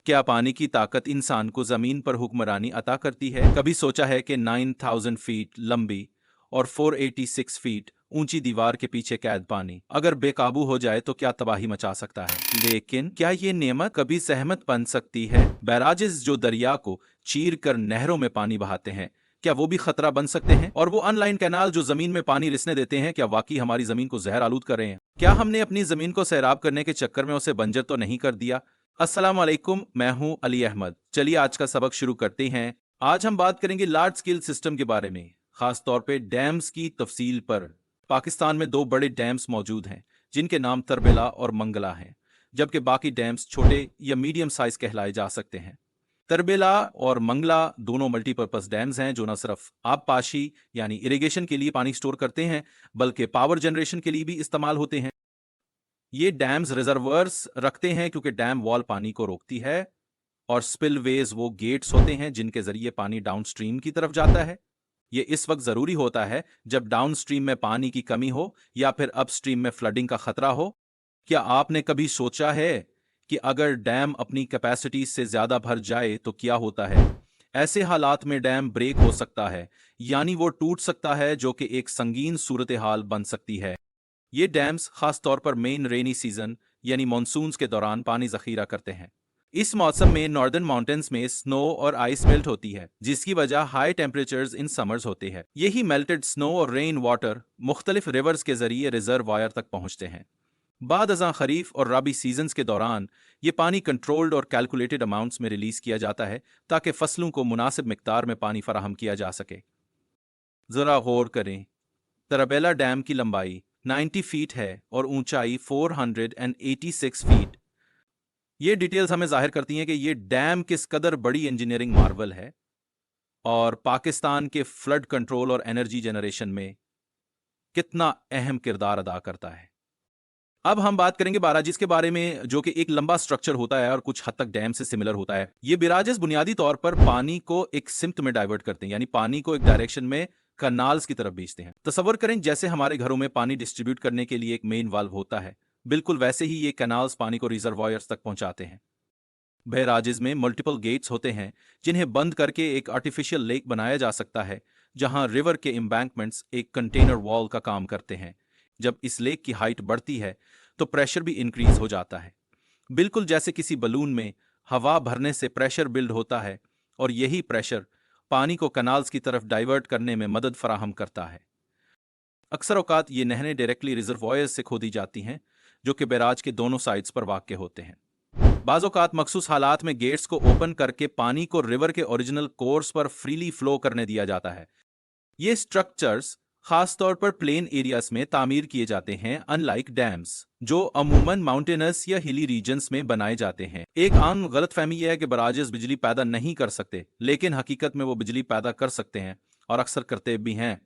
क्या पानी की ताकत इंसान को जमीन पर हुक्मरानी अता करती है? कभी सोचा है कि 9000 फीट लंबी और 486 फीट ऊंची दीवार के पीछे कैद पानी अगर बेकाबू हो जाए तो क्या तबाही मचा सकता है? लेकिन क्या ये नेमत कभी सहमत बन सकती है? बैराजेस जो दरिया को चीर कर नहरों में पानी बहाते हैं, क्या वो भी खतरा बन सकते हैं? और वो अनलाइन कैनाल जो जमीन में पानी रिसने देते हैं, क्या वाकई हमारी जमीन को जहर आलूद कर रहे हैं? क्या हमने अपनी जमीन को सैराब करने के चक्कर में उसे बंजर तो नहीं कर दिया? अस्सलाम वालेकुम, मैं हूं अली अहमद। चलिए आज का सबक शुरू करते हैं। आज हम बात करेंगे लार्ज स्केल सिस्टम के बारे में, खास तौर पे डैम्स की तफसील पर। पाकिस्तान में दो बड़े डैम्स मौजूद हैं जिनके नाम तरबेला और मंगला हैं, जबकि बाकी डैम्स छोटे या मीडियम साइज कहलाए जा सकते हैं। तरबेला और मंगला दोनों मल्टीपर्पज डैम्स हैं जो न सिर्फ आबपाशी यानी इरिगेशन के लिए पानी स्टोर करते हैं, बल्कि पावर जनरेशन के लिए भी इस्तेमाल होते हैं। ये डैम्स रिजर्वर्स रखते हैं क्योंकि डैम वॉल पानी को रोकती है, और स्पिलवेज वो गेट्स होते हैं जिनके जरिए पानी डाउनस्ट्रीम की तरफ जाता है। ये इस वक्त जरूरी होता है जब डाउनस्ट्रीम में पानी की कमी हो या फिर अपस्ट्रीम में फ्लडिंग का खतरा हो। क्या आपने कभी सोचा है कि अगर डैम अपनी कैपेसिटी से ज्यादा भर जाए तो क्या होता है? ऐसे हालात में डैम ब्रेक हो सकता है, यानी वो टूट सकता है, जो कि एक संगीन सूरत हाल बन सकती है। ये डैम्स खास तौर पर मेन रेनी सीजन यानी मानसून्स के दौरान पानी जखीरा करते हैं। इस मौसम में नॉर्दर्न माउंटेन्स में स्नो और आइस मेल्ट होती है, जिसकी वजह हाई टेम्परेचर्स इन समर्स होते हैं। यही मेल्टेड स्नो और रेन वाटर मुख्तलिफ रिवर्स के जरिए रिजर्वायर तक पहुंचते हैं। बाद अज़ां खरीफ और रबी सीजन्स के दौरान ये पानी कंट्रोल्ड और कैलकुलेटेड अमाउंट्स में रिलीज किया जाता है ताकि फसलों को मुनासिब मिकदार में पानी फराहम किया जा सके। जरा गौर करें, तरबेला डैम की लंबाई 90 फीट है और ऊंचाई 486 फीट। ये डिटेल्स हमें जाहिर करती हैं कि ये डैम किस कदर बड़ी इंजीनियरिंग मार्वल है और पाकिस्तान के फ्लड कंट्रोल और एनर्जी जनरेशन में कितना अहम किरदार अदा करता है। अब हम बात करेंगे बाराजिस के बारे में, जो कि एक लंबा स्ट्रक्चर होता है और कुछ हद तक डैम से सिमिलर होता है। ये बिराजेस बुनियादी तौर पर पानी को एक सिम्त में डाइवर्ट करते हैं, यानी पानी को एक डायरेक्शन में कनाल्स की तरफ भेजते हैं। तसव्वुर करें जैसे हमारे घरों में पानी डिस्ट्रीब्यूट करने के लिए एक मेन वाल्व होता है, बिल्कुल वैसे ही ये कैनाल्स पानी को रिजर्वायर्स तक पहुंचाते हैं। बैराजेस में मल्टीपल गेट्स होते हैं जिन्हें बंद करके एक आर्टिफिशियल लेक बनाया जा सकता है, जहां रिवर के एम्बैंकमेंट्स एक कंटेनर वॉल का काम करते हैं। जब इस लेक की हाइट बढ़ती है तो प्रेशर भी इंक्रीज हो जाता है, बिल्कुल जैसे किसी बलून में हवा भरने से प्रेशर बिल्ड होता है, और यही प्रेशर पानी को कनाल्स की तरफ डाइवर्ट करने में मदद फराहम करता है। अक्सर औकात ये नहरें डायरेक्टली रिजर्वायर्स से खोदी जाती हैं, जो कि बैराज के दोनों साइड्स पर वाक़ होते हैं। बाज़ औक़ात मखसूस हालात में गेट्स को ओपन करके पानी को रिवर के ओरिजिनल कोर्स पर फ्रीली फ्लो करने दिया जाता है। ये स्ट्रक्चर्स खास तौर पर प्लेन एरियाज में तामीर किए जाते हैं, अनलाइक डैम्स जो अमूमन माउंटेनस या हिली रीजन्स में बनाए जाते हैं। एक आम गलतफहमी यह है कि बराजेस बिजली पैदा नहीं कर सकते, लेकिन हकीकत में वो बिजली पैदा कर सकते हैं और अक्सर करते भी हैं।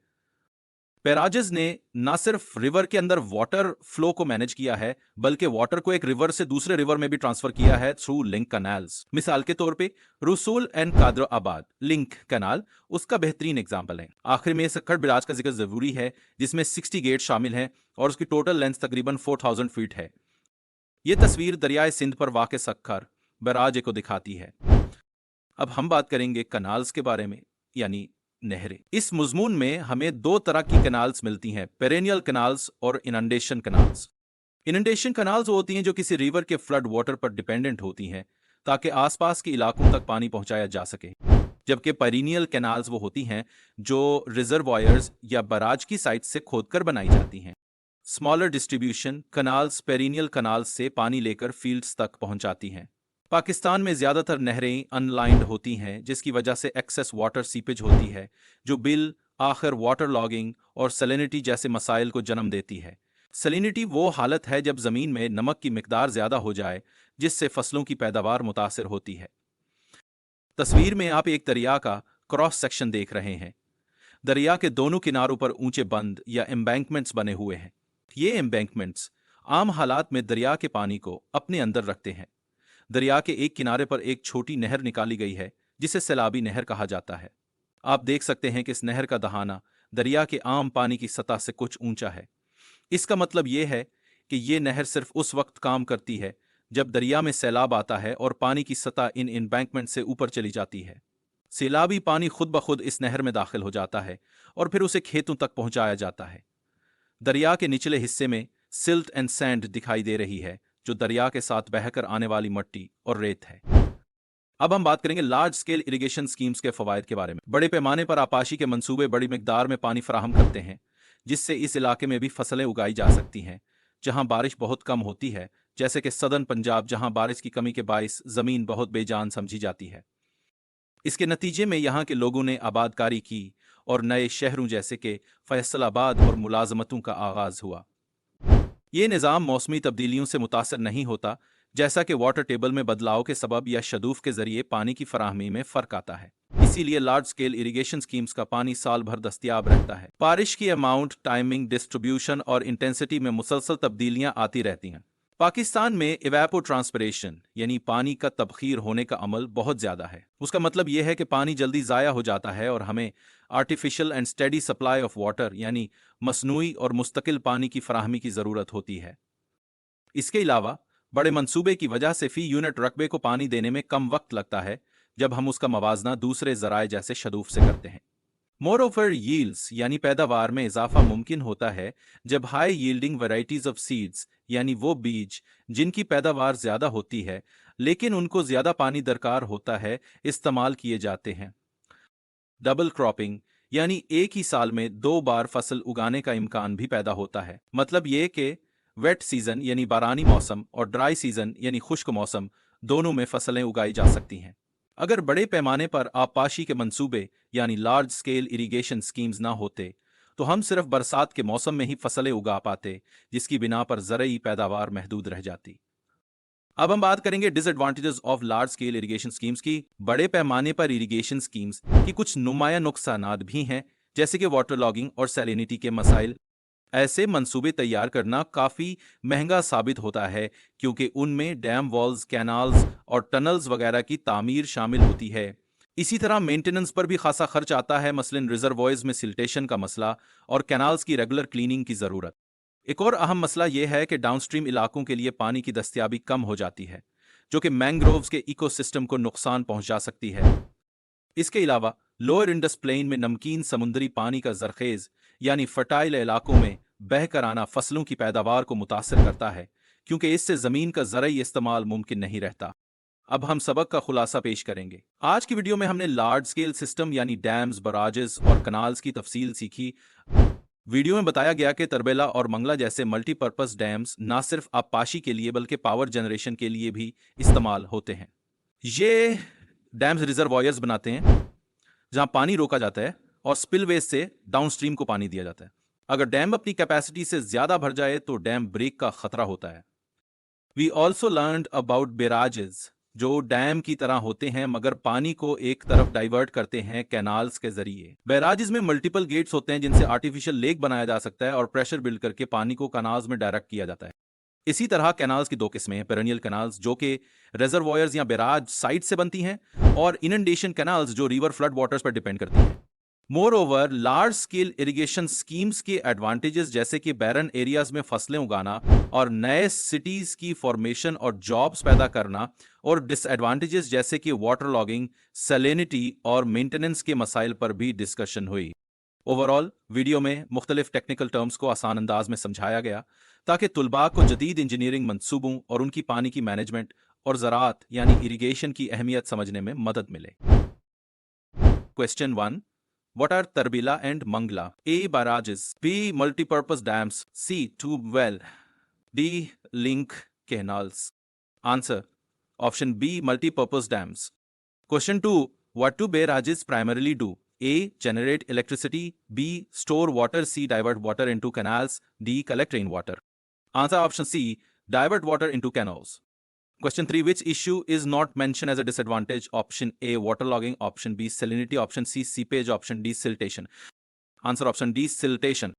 बैराजेस ने न सिर्फ रिवर के अंदर वाटर फ्लो को मैनेज किया है, बल्कि वाटर को एक रिवर से दूसरे रिवर में भी ट्रांसफर किया है थ्रू लिंक कैनाल्स। मिसाल के तौर पे रसूल एंड कादर आबाद लिंक कैनाल उसका बेहतरीन एग्जांपल है। आखिर में सक्खर बैराज का जिक्र जरूरी है, जिसमें 60 गेट शामिल हैं और उसकी टोटल लेंथ तकरीबन 4000 फीट है। ये तस्वीर दरियाए सिंध पर वाक़ सक्खर बैराज को दिखाती है। अब हम बात करेंगे कनाल्स के बारे में, यानी नहरें। इस मजमून में हमें दो तरह की कनाल्स मिलती हैं, पेरेनियल कनाल्स और इनंडेशन कनाल्स। इनंडेशन कनाल्स वो होती हैं जो किसी रिवर के फ्लड वाटर पर डिपेंडेंट होती हैं ताकि आसपास के इलाकों तक पानी पहुंचाया जा सके, जबकि पेरिनियल कैनाल्स वो होती हैं जो रिजर्वायर्स या बराज की साइट से खोदकर बनाई जाती हैं। Smaller distribution canals perennial canals से पानी लेकर फील्ड्स तक पहुंचाती हैं। पाकिस्तान में ज़्यादातर नहरें अनलाइंड होती हैं, जिसकी वजह से एक्सेस वाटर सीपेज होती है, जो बिल आखिर वाटर लॉगिंग और सैलिनिटी जैसे मसाइल को जन्म देती है। सैलिनिटी वो हालत है जब ज़मीन में नमक की मिकदार ज़्यादा हो जाए, जिससे फसलों की पैदावार मुतासिर होती है। तस्वीर में आप एक दरिया का क्रॉस सेक्शन देख रहे हैं। दरिया के दोनों किनारों पर ऊंचे बंद या एम्बैंकमेंट्स बने हुए हैं। ये एम्बैंकमेंट्स आम हालात में दरिया के पानी को अपने अंदर रखते हैं। दरिया के एक किनारे पर एक छोटी नहर निकाली गई है जिसे सैलाबी नहर कहा जाता है। आप देख सकते हैं कि इस नहर का दहाना दरिया के आम पानी की सतह से कुछ ऊंचा है। इसका मतलब यह है कि यह नहर सिर्फ उस वक्त काम करती है जब दरिया में सैलाब आता है और पानी की सतह इन एम्बैंकमेंट से ऊपर चली जाती है। सैलाबी पानी खुद ब खुद इस नहर में दाखिल हो जाता है और फिर उसे खेतों तक पहुंचाया जाता है। दरिया के निचले हिस्से में सिल्ट एंड सैंड दिखाई दे रही है, जो दरिया के साथ बहकर आने वाली मिट्टी और रेत है। अब हम बात करेंगे लार्ज स्केल इरिगेशन स्कीम्स के फवायद के बारे में। बड़े पैमाने पर आपाशी के मंसूबे बड़ी मिकदार में पानी फराहम करते हैं, जिससे इस इलाके में भी फसलें उगाई जा सकती हैं जहां बारिश बहुत कम होती है, जैसे कि सदर्न पंजाब, जहां बारिश की कमी के बायस जमीन बहुत बेजान समझी जाती है। इसके नतीजे में यहाँ के लोगों ने आबादकारी की और नए शहरों जैसे कि फैसलाबाद और मुलाजमतों का आगाज हुआ। ये निज़ाम मौसमी तब्दीलियों से मुतासर नहीं होता, जैसा कि वाटर टेबल में बदलाव के सबब या शदूफ के जरिए पानी की फराहमी में फ़र्क आता है। इसीलिए लार्ज स्केल इरिगेशन स्कीम्स का पानी साल भर दस्तयाब रहता है। बारिश की अमाउंट, टाइमिंग, डिस्ट्रीब्यूशन और इंटेंसिटी में मुसलसल तब्दीलियां आती रहती हैं। पाकिस्तान में इवेपोट्रांसपिरेशन यानी पानी का तबखीर होने का अमल बहुत ज़्यादा है। उसका मतलब यह है कि पानी जल्दी ज़ाया हो जाता है और हमें artificial and steady supply of water यानी मसनूई और मुस्तकिल पानी की फराहमी की ज़रूरत होती है। इसके अलावा बड़े मंसूबे की वजह से फ़ी यूनिट रकबे को पानी देने में कम वक्त लगता है, जब हम उसका मवाजना दूसरे ज़राए जैसे शदूफ से करते हैं। मोरोवर यील्ड्स यानी पैदावार में इजाफा मुमकिन होता है जब high yielding varieties of seeds यानी वो बीज जिनकी पैदावार ज़्यादा होती है लेकिन उनको ज़्यादा पानी दरकार होता है, इस्तेमाल किए जाते हैं। डबल क्रॉपिंग यानी एक ही साल में 2 बार फसल उगाने का इम्कान भी पैदा होता है। मतलब ये कि वेट सीजन यानी बारानी मौसम और ड्राई सीजन यानी खुश्क मौसम दोनों में फसलें उगाई जा सकती हैं। अगर बड़े पैमाने पर आबपाशी के मंसूबे यानी लार्ज स्केल इरिगेशन स्कीम्स ना होते तो हम सिर्फ बरसात के मौसम में ही फसलें उगा पाते, जिसकी बिना पर ज़रई पैदावार महदूद रह जाती। अब हम बात करेंगे disadvantages of large scale irrigation schemes की। बड़े पैमाने पर इरिगेशन स्कीम्स की कुछ नुमाया नुकसानात भी हैं, जैसे कि वाटर लॉगिंग और सैलिनिटी के मसाइल। ऐसे मंसूबे तैयार करना काफ़ी महंगा साबित होता है, क्योंकि उनमें डैम वॉल्स, कैनाल्स और टनल्स वगैरह की तामीर शामिल होती है। इसी तरह मेंटेनेंस पर भी खासा खर्च आता है, मसलन रिजर्वॉयर्स में सिल्टेशन का मसला और कैनाल्स की रेगुलर क्लीनिंग की ज़रूरत। एक और अहम मसला यह है कि डाउनस्ट्रीम इलाकों के लिए पानी की दस्तयाबी कम हो जाती है, जो कि मैंग्रोव्स के इकोसिस्टम को नुकसान पहुंचा सकती है। इसके अलावा लोअर इंडस प्लेन में नमकीन समुद्री पानी का जरखेज यानी फर्टाइल इलाकों में बहकर आना फसलों की पैदावार को मुतासर करता है, क्योंकि इससे ज़मीन का ज़रई इस्तेमाल मुमकिन नहीं रहता। अब हम सबक का खुलासा पेश करेंगे। आज की वीडियो में हमने लार्ज स्केल सिस्टम यानी डैम्स, बराजेस और कनाल्स की तफसील सीखी। वीडियो में बताया गया कि तरबेला और मंगला जैसे मल्टीपर्पज़ डैम्स न सिर्फ आबपाशी के लिए बल्कि पावर जनरेशन के लिए भी इस्तेमाल होते हैं। ये डैम्स रिजर्वॉयर्स बनाते हैं जहां पानी रोका जाता है और स्पिलवेज से डाउनस्ट्रीम को पानी दिया जाता है। अगर डैम अपनी कैपेसिटी से ज्यादा भर जाए तो डैम ब्रेक का खतरा होता है। वी ऑल्सो लर्नड अबाउट बैराजेस, जो डैम की तरह होते हैं मगर पानी को एक तरफ डाइवर्ट करते हैं कैनाल्स के जरिए। बैराजेस में मल्टीपल गेट्स होते हैं जिनसे आर्टिफिशियल लेक बनाया जा सकता है और प्रेशर बिल्ड करके पानी को कैनाल्स में डायरेक्ट किया जाता है। इसी तरह कैनाल्स की 2 किस्में हैं, पेरेनियल कैनाल्स जो कि रिजर्वॉयर्स या बैराज साइट से बनती हैं, और इनंडेशन कैनाल्स जो रिवर फ्लड वाटर्स पर डिपेंड करती हैं। More over large scale irrigation schemes के एडवांटेजेस जैसे कि बैरन एरियाज में फसलें उगाना और नए सिटीज की फॉर्मेशन और जॉब्स पैदा करना, और डिसएडवांटेजेस जैसे कि वाटर लॉगिंग, सैलिनिटी और मेंटेनेंस के मसाइल पर भी डिस्कशन हुई। ओवरऑल वीडियो में मुख्तलिफ टेक्निकल टर्म्स को आसान अंदाज में समझाया गया ताकि तुलबा को जदीद इंजीनियरिंग मंसूबों और उनकी पानी की मैनेजमेंट और ज़राअत यानी इरिगेशन की अहमियत समझने में मदद मिले। Question 1, What are Tarbila and Mangla? A. Barrages. B. Multipurpose dams. C. Tube well. D. Link canals. Answer. Option B. Multipurpose dams. Question 2. What do barrages primarily do? A. Generate electricity. B. Store water. C. Divert water into canals. D. Collect rainwater. Answer option C. Divert water into canals. Question 3. Which issue is not mentioned as a disadvantage? Option A. Waterlogging. Option B. Salinity. Option C. Seepage. Option D. Siltation. Answer option D. Siltation.